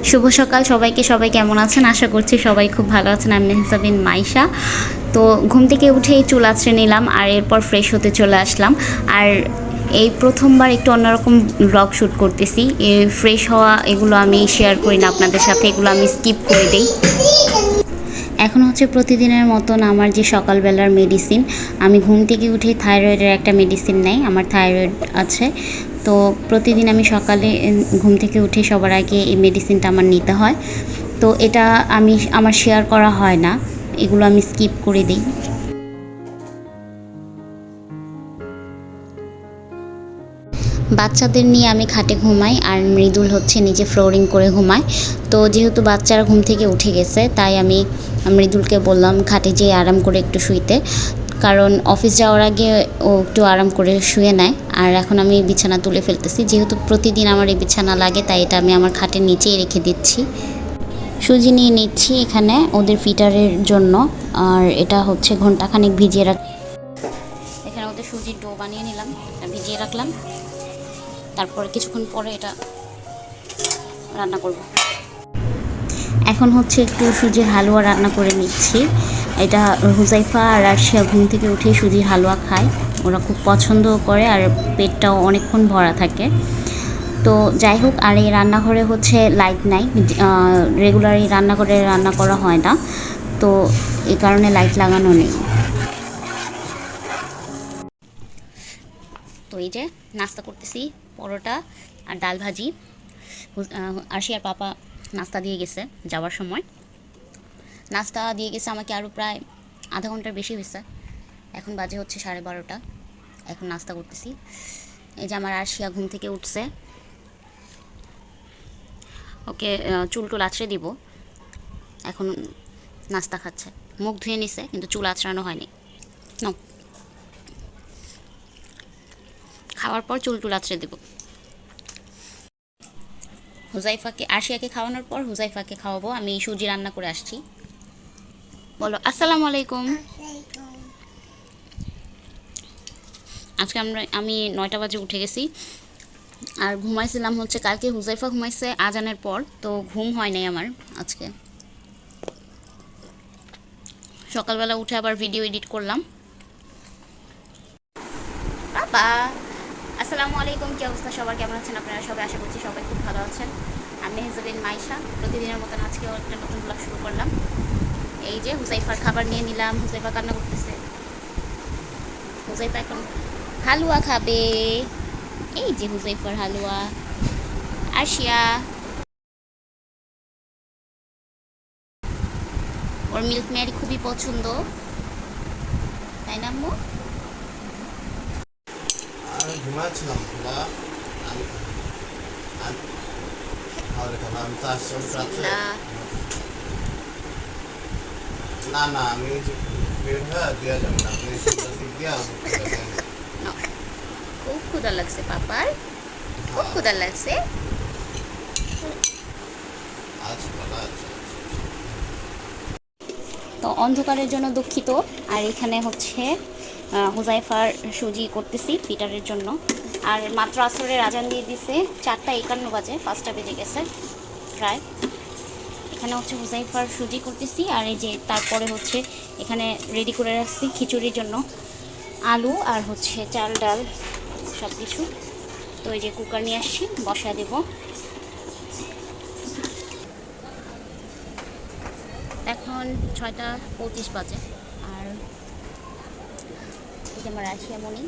শুভ সকাল সবাইকে। সবাই কেমন আছেন? আশা করছি সবাই খুব ভালো আছেন। আমি মেহজা বিন মাইশা। তো ঘুম থেকে উঠেই চুল আঁচড়ে নিলাম আর এরপর ফ্রেশ হতে চলে আসলাম। আর এই প্রথমবার একটু অন্যরকম ব্লগ শ্যুট করতেছি। ফ্রেশ হওয়া এগুলো আমি শেয়ার করি না আপনাদের সাথে, এগুলো আমি স্কিপ করে দিই। এখন হচ্ছে প্রতিদিনের মতন আমার যে সকালবেলার মেডিসিন, আমি ঘুম থেকে উঠেই থাইরয়েডের একটা মেডিসিন নেই, আমার থাইরয়েড আছে। তো প্রতিদিন আমি সকালে ঘুম থেকে উঠে সবার আগে এই মেডিসিনটা আমার নিতে হয়। তো এটা আমার শেয়ার করা হয় না, এগুলো আমি স্কিপ করে দিই। বাচ্চাদের নিয়ে আমি খাটে ঘুমাই আর মৃদুল হচ্ছে নিচে ফ্লোরিং করে ঘুমায়। তো যেহেতু বাচ্চারা ঘুম থেকে উঠে গেছে তাই আমি মৃদুলকে বললাম খাটে যেয়ে আরাম করে একটু শুইতে, কারণ অফিস যাওয়ার আগে ও একটু আরাম করে শুয়ে নেয়। আর এখন আমি বিছানা তুলে ফেলতেছি, যেহেতু প্রতিদিন আমার এই বিছানা লাগে তাই এটা আমি আমার খাটের নিচেই রেখে দিচ্ছি। সুজি নিয়ে নিচ্ছি এখানে ওদের ফিটারের জন্য, আর এটা হচ্ছে ঘন্টাখানেক ভিজিয়ে এখানে ওদের সুজির ডো বানিয়ে নিলাম, ভিজিয়ে রাখলাম। তারপর কিছুক্ষণ পরে এটা রান্না করব। এখন হচ্ছে একটু সুজির হালুয়া রান্না করে নিচ্ছি। এটা হুজাইফা আর আরশিয়া ঘুম থেকে উঠে সুজির হালুয়া খায়, ওরা খুব পছন্দও করে আর পেটটাও অনেকক্ষণ ভরা থাকে। তো যাই হোক, আর এই রান্নাঘরে হচ্ছে লাইট নাই, রেগুলার এই রান্নাঘরে রান্না করা হয় না, তো এই কারণে লাইট লাগানো নেই। তো এই যে নাস্তা করতেছি, পরোটা আর ডাল ভাজি। আরশিয়ার পাপা নাস্তা দিয়ে গেছে যাওয়ার সময়, নাস্তা দিয়ে গেছে আমাকে আরও প্রায় আধা ঘন্টার বেশি হয়েছে। এখন বাজে হচ্ছে 12:30, এখন নাস্তা করতেছি। এই যে আমার আরশিয়া ঘুম থেকে উঠছে, ওকে চুল টুল আঁচড়ে দিব। এখন নাস্তা খাচ্ছে, মুখ ধুয়ে নিছে কিন্তু চুল আঁচড়ানো হয়নি। খাওয়ার পর চুল টুল আঁচড়ে দেব। হুজাইফাকে, আরশিয়াকে খাওয়ানোর পর হুজাইফাকে খাওয়াবো। আমি সুজি রান্না করে আসছি। বলো আসসালামু আলাইকুম। আজকে আমি 9টা বাজে উঠে গেছি আর ঘুমাইছিলাম হচ্ছে কালকে। হুজাইফা ঘুমাইছে আজানের পর, তো ঘুম হয় নাই আমার আজকে। সকালবেলা উঠে আবার ভিডিও এডিট করলাম। বাবা আসসালামু আলাইকুম। কি অবস্থা সবার, কেমন আছেন আপনারা সবাই? আশা করছি সবাই খুব ভালো আছেন। আমি মেহজা বিন মাইশা, প্রতিদিনের মতন আজকেও একটা নতুন ব্লগ শুরু করলাম। এই যে হুজাইফার খাবার নিয়ে নিলাম, হুজাইফা কান্না করতেছে। হুজাইফা এখন হালুয়া খাবে, এই যে হুজাইফার হালুয়া। আরশিয়া, ওর মিল্ক মেয়ারি খুবই পছন্দ, তাই না আম্মু? আমি ঘুমাচ্ছিলাম না না, আমি বের হয়ে দেওয়া যাবে না, আপনি দিক দিয়ে খুব ক্ষুধা লাগছে পাপার, খুব ক্ষুধা লাগছে। আচ্ছা ভালো আছে। তো অন্ধকারের জন্য দুঃখিত। আর এখানে হচ্ছে হুজাইফার সুজি করতেছি পিটারের জন্য। আর মাত্র আসরের আজান দিয়ে দিছে, 4:51 বাজে, 5টা বেজে গেছে প্রায়। এখানে হচ্ছে হুজাইফার সুজি করতেছি আর এই যে তারপরে হচ্ছে এখানে রেডি করে রাখছি খিচুড়ির জন্য আলু আর হচ্ছে চাল ডাল সব কিছু। তো এই যে কুকার নিয়ে আসছি, বসা দেব। এখন 6:25 বাজে। আর এই যে আমার আরশিয়া মনি,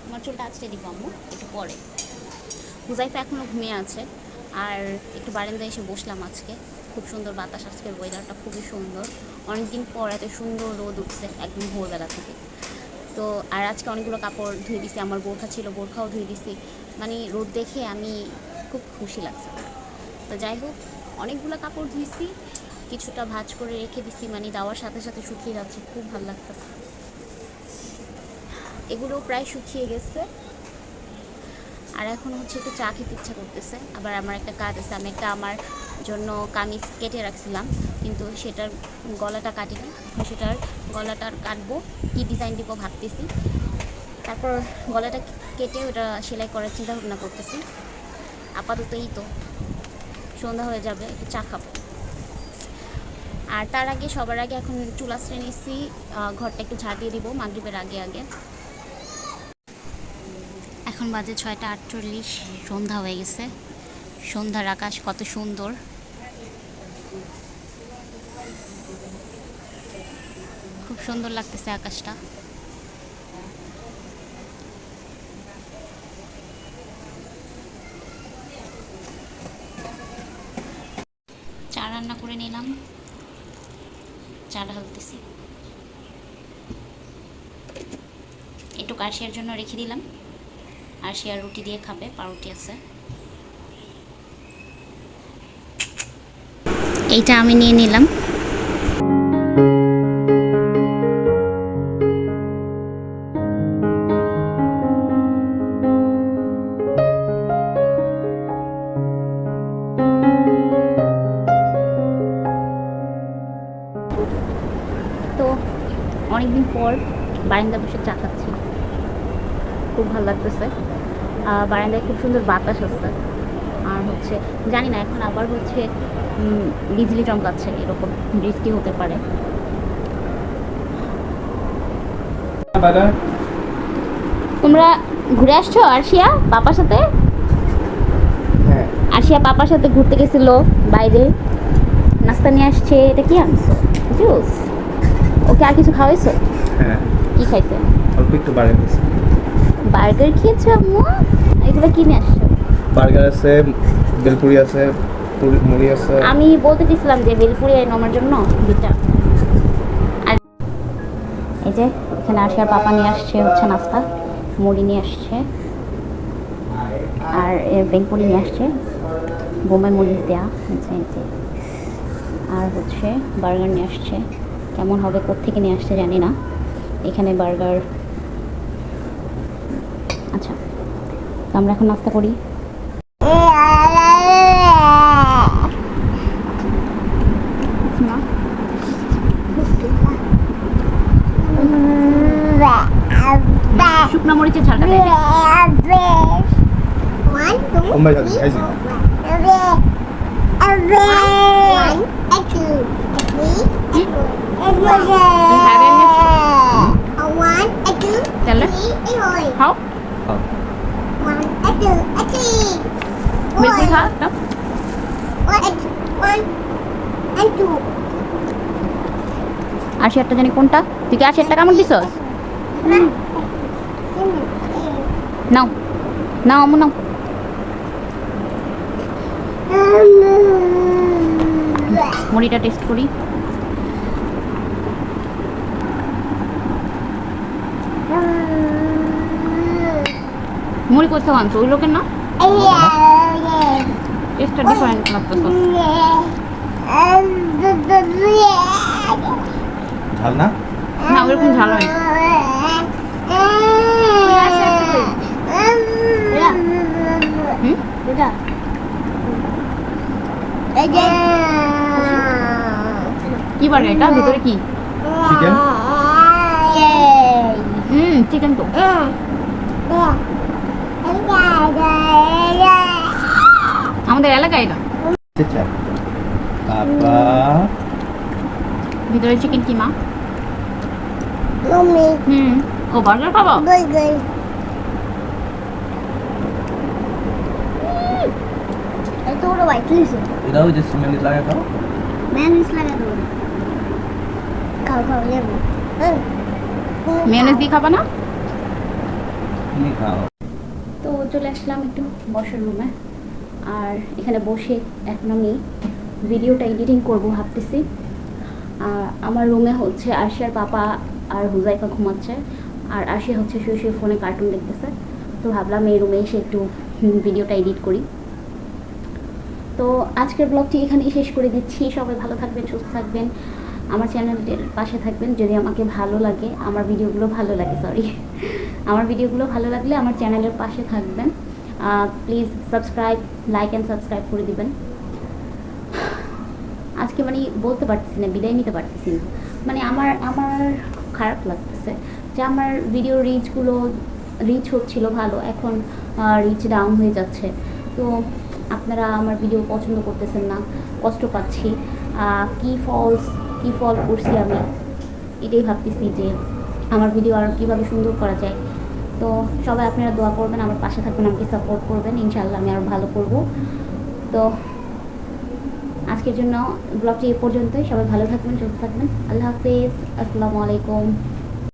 আমার চুলটা আঁচড়ে দিব আম্মু একটু পরে। হুজাইফা এখনও ঘুমিয়ে আছে। আর একটু বারান্দায় এসে বসলাম আজকে, খুব সুন্দর বাতাস, আজকের ওয়েদারটা খুবই সুন্দর। অনেকদিন পর এত সুন্দর রোদ উঠছে একদম ভোরবেলা থেকে। তো আর আজকে অনেকগুলো কাপড় ধুয়ে দিছি, আমার বোরখা ছিল বোরখাও ধুয়ে দিছি, মানে রোদ দেখে আমি খুব খুশি লাগছে। তো যাই হোক, অনেকগুলো কাপড় ধুইছি, কিছুটা ভাঁজ করে রেখে দিছি, মানে দেওয়ার সাথে সাথে শুকিয়ে যাচ্ছে, খুব ভালো লাগতেছে। এগুলো প্রায় শুকিয়ে গেছে। আর এখন হচ্ছে একটু চা খেতে ইচ্ছা করতেছে। আবার আমার একটা কাজ আছে, আমি একটা আমার জন্য কামিজ কেটে রাখছিলাম কিন্তু সেটার গলাটা কাটিনি, সেটার গলাটার কাটবো, কী ডিজাইন দিব ভাবতেছি। তারপর গলাটা কেটে ওটা সেলাই করার চিন্তা ভাবনা করতেছি। আপাতত এই তো সন্ধ্যা হয়ে যাবে, একটু চা খাবো। আর তার আগে সবার আগে এখন চুল আঁচড়ে নিচ্ছি, ঘরটা একটু ঝাড় দিয়ে দিব মাগরিবের আগে আগে। এখন বাজে 6:48, সন্ধ্যা হয়ে গেছে। সন্ধ্যার আকাশ কত সুন্দর, খুব সুন্দর লাগতেছে আকাশটা। চা রান্না করে নিলাম, চা ঢালতেছি। একটু কাশিয়ার জন্য রেখে দিলাম, আর সে আর রুটি দিয়ে খাবে, পাউরুটি আছে। এইটা আমি নিয়ে নিলাম। তো অনেকদিন পর বারান্দায় বসে চা খাচ্ছি, খুব ভালো লাগতেছে। বারান্দায় খুব সুন্দর বাতাস আসছে, আর হচ্ছে জানি না এখন আবার হচ্ছে বিজলি চমকাচ্ছে, এরকম বৃষ্টি হতে পারে। তোমরা ঘুরে আসছো আরশিয়া পাপার সাথে? হ্যাঁ। আরশিয়া পাপার সাথে ঘুরতে গেছিল বাইরে, নাস্তা নিয়ে আসছে। এটা কি আনছো? জুস। ওকে আর কিছু খাওয়াইছো? হ্যাঁ, কি খাইছে? অল্প একটু বার্গার আছে। বার্গার খেয়েছো আম্মু? এগুলো কিনে আসছো? বার্গার আছে, বেলপুরি আছে, মুড়ি আছে। আমি বলতে চাইছিলাম যে বেলপুরি এনে আমার জন্য দুটা। আর এই যে এখানে আরশিয়ার পাপা নিয়ে আসছে হচ্ছে নাস্তা, মুড়ি নিয়ে আসছে, আর বেলপুরি নিয়ে আসছে বোম্বাই মরিচ দেওয়া, আর হচ্ছে বার্গার নিয়ে আসছে। কেমন হবে, কোত্থেকে নিয়ে আসছে জানি না। এখানে বার্গার। আচ্ছা, তো আমরা এখন নাস্তা করি। শুকনো মরিচের ঝালটা বোম্বাই যাচ্ছি, খাইছি। খাও, বেশি খা না। আর একটা জানি কোনটা, তুই কি 80 টাকা কেমন দিস? নাও নাও আমু নাও। মুড়িটা টেস্ট করি। মুড়ি কোথাও আনছো? ওই লোকের না, টেস্টটা ডিফারেন্ট লাগতেছে। ঝাল না? না ওরকম ঝাল হয়। কি বার্গার এটা? ভিতরে কি? চিকেন। চিকেন তো। আমাদের এলাকায় এটা। আচ্ছা পাপা, ভিতরে চিকেন কি মা? ও বার্গার খাবো? এটাও যে সিমেন্ট লাগা খাও। মেয়োনেজ দিয়ে খাবা না? তুমি খাও। তো চলে আসলাম একটু বসার রুমে, আর এখানে বসে এখন আমি ভিডিওটা এডিটিং করব ভাবতেছি। আমার রুমে হচ্ছে আরশিয়ার পাপা আর হুজাইফা ঘুমাচ্ছে, আর আরশিয়া হচ্ছে শুয়ে শুয়ে ফোনে কার্টুন দেখতেছে। তো ভাবলাম এই রুমে এসে একটু ভিডিওটা এডিট করি। তো আজকের ব্লগটি এখানেই শেষ করে দিচ্ছি। সবাই ভালো থাকবেন, সুস্থ থাকবেন, আমার চ্যানেলের পাশে থাকবেন। যদি আমাকে ভালো লাগে, আমার ভিডিওগুলো ভালো লাগে, আমার ভিডিওগুলো ভালো লাগলে আমার চ্যানেলের পাশে থাকবেন। Please subscribe, like and subscribe করে দিবেন। আজকে মানে বলতে পারতেছি না, বিদায় নিতে পারতেছি না। মানে আমার খুব খারাপ লাগতেছে যে আমার ভিডিও রিচ হচ্ছিল ভালো, এখন রিচ ডাউন হয়ে যাচ্ছে। তো আপনারা আমার ভিডিও পছন্দ করতেছেন না, কষ্ট পাচ্ছি, কী ফল করছি আমি, এটাই ভাবতেছি যে আমার ভিডিও আর কীভাবে সুন্দর করা যায়। তো সবাই আপনারা দোয়া করবেন, আমার পাশে থাকবেন, আমাকে সাপোর্ট করবেন, ইনশাআল্লাহ আমি আরও ভালো করব। তো আজকের জন্য ব্লগটি এই পর্যন্তই। সবাই ভালো থাকবেন, সুস্থ থাকবেন। আল্লাহ হাফিজ, আসসালামু আলাইকুম।